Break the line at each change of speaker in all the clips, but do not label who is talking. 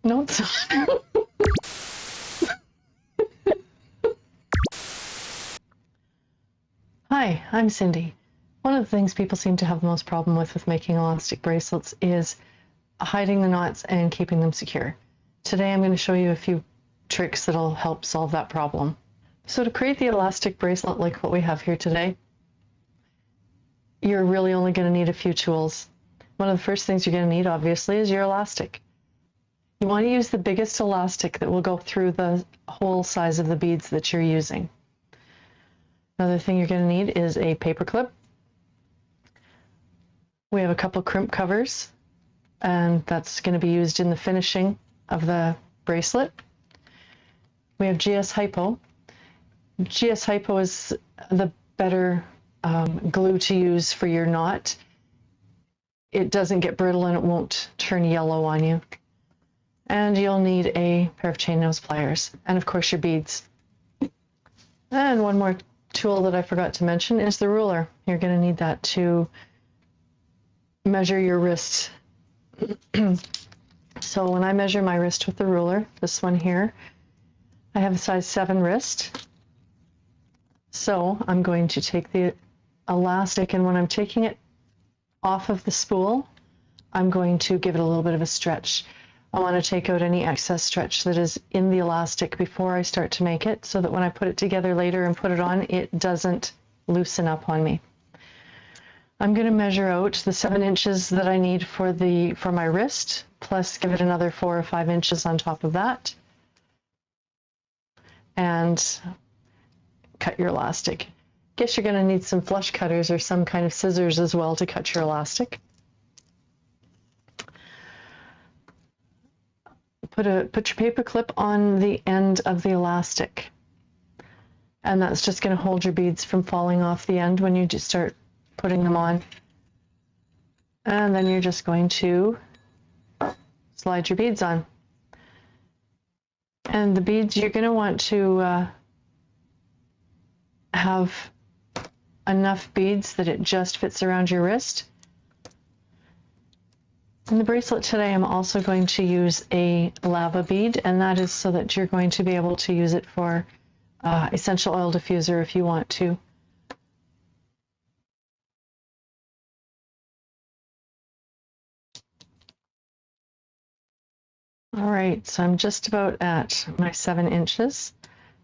No, it's not. Hi, I'm Cindy. One of the things people seem to have the most problem with making elastic bracelets is hiding the knots and keeping them secure. Today I'm going to show you a few tricks that'll help solve that problem. So to create the elastic bracelet like what we have here today, you're really only going to need a few tools. One of the first things you're going to need, obviously, is your elastic. You want to use the biggest elastic that will go through the whole size of the beads that you're using. Another thing you're going to need is a paper clip. We have a couple crimp covers, and that's going to be used in the finishing of the bracelet. We have GS Hypo. GS Hypo is the better glue to use for your knot. It doesn't get brittle and it won't turn yellow on you. And you'll need a pair of chain nose pliers, and of course your beads. And one more tool that I forgot to mention is the ruler. You're going to need that to measure your wrist. So when I measure my wrist with the ruler, this one here, I have a size 7 wrist. So I'm going to take the elastic, and when I'm taking it off of the spool, I'm going to give it a little bit of a stretch. I want to take out any excess stretch that is in the elastic before I start to make it, so that when I put it together later and put it on, it doesn't loosen up on me. I'm going to measure out the 7 inches that I need for my wrist, plus give it another 4 or 5 inches on top of that, and cut your elastic. Guess you're going to need some flush cutters or some kind of scissors as well to cut your elastic. Put your paper clip on the end of the elastic, and that's just going to hold your beads from falling off the end when you just start putting them on. And then you're just going to slide your beads on. And the beads, you're going to want to have enough beads that it just fits around your wrist. In the bracelet today, I'm also going to use a lava bead, and that is so that you're going to be able to use it for essential oil diffuser if you want to. All right, so I'm just about at my 7 inches.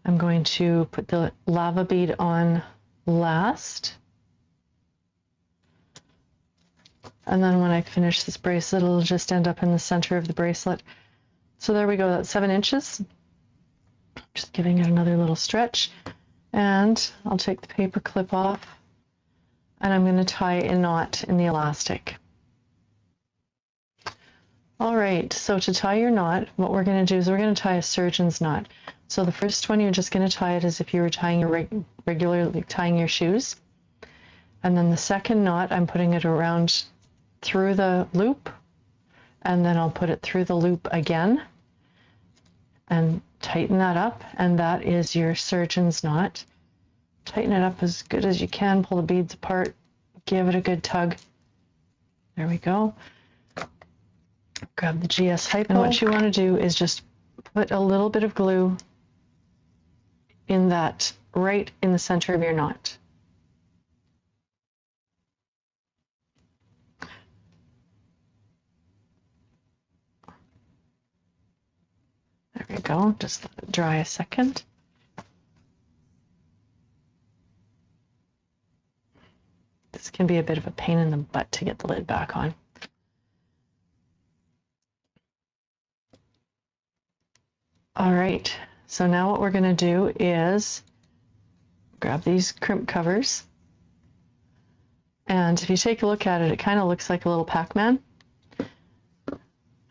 I'm going to put the lava bead on last. And then when I finish this bracelet, it'll just end up in the center of the bracelet. So there we go, that's 7 inches. Just giving it another little stretch. And I'll take the paper clip off, and I'm going to tie a knot in the elastic. All right, so to tie your knot, what we're going to do is we're going to tie a surgeon's knot. So the first one, you're just going to tie it as if you were tying your regularly tying your shoes. And then the second knot, I'm putting it around through the loop, and then I'll put it through the loop again and tighten that up, and that is your surgeon's knot. Tighten it up as good as you can, pull the beads apart, give it a good tug. There we go. Grab the GS Hypo, and what you want to do is just put a little bit of glue in that, right in the center of your knot. There we go, just let it dry a second. This can be a bit of a pain in the butt to get the lid back on. All right, so now what we're going to do is grab these crimp covers, and if you take a look at it, it kind of looks like a little Pac-Man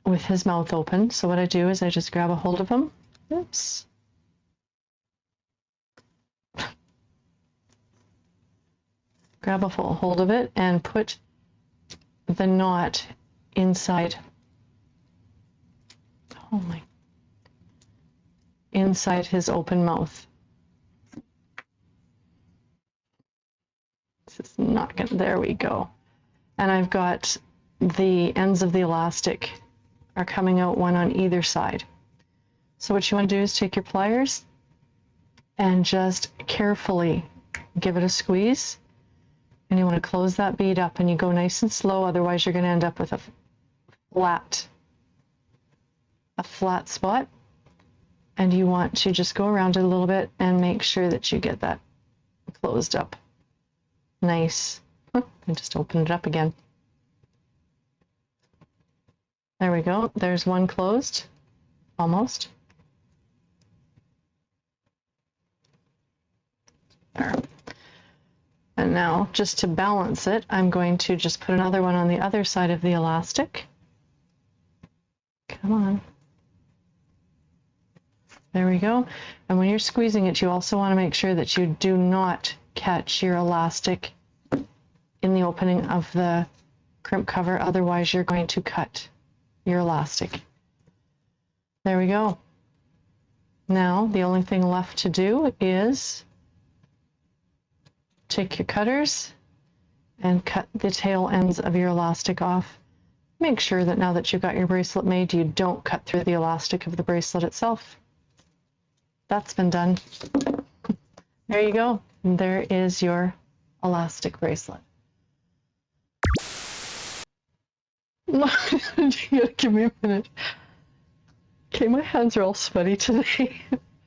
with his mouth open. So what I do is I just grab a hold of him. Oops. Grab a full hold of it and put the knot inside. Oh my. Inside his open mouth. This is not gonna, there we go. And I've got the ends of the elastic are coming out, one on either side. So what you want to do is take your pliers and just carefully give it a squeeze. And you want to close that bead up, and you go nice and slow, otherwise you're going to end up with a flat spot. And you want to just go around it a little bit and make sure that you get that closed up. Nice. And just open it up again. There we go. There's one closed, almost. There. And now, just to balance it, I'm going to just put another one on the other side of the elastic. Come on. There we go. And when you're squeezing it, you also want to make sure that you do not catch your elastic in the opening of the crimp cover, otherwise you're going to cut your elastic. There we go. Now, the only thing left to do is take your cutters and cut the tail ends of your elastic off. Make sure that now that you've got your bracelet made, you don't cut through the elastic of the bracelet itself. That's been done. There you go. And there is your elastic bracelet. You gotta give me a minute. Okay, my hands are all sweaty today.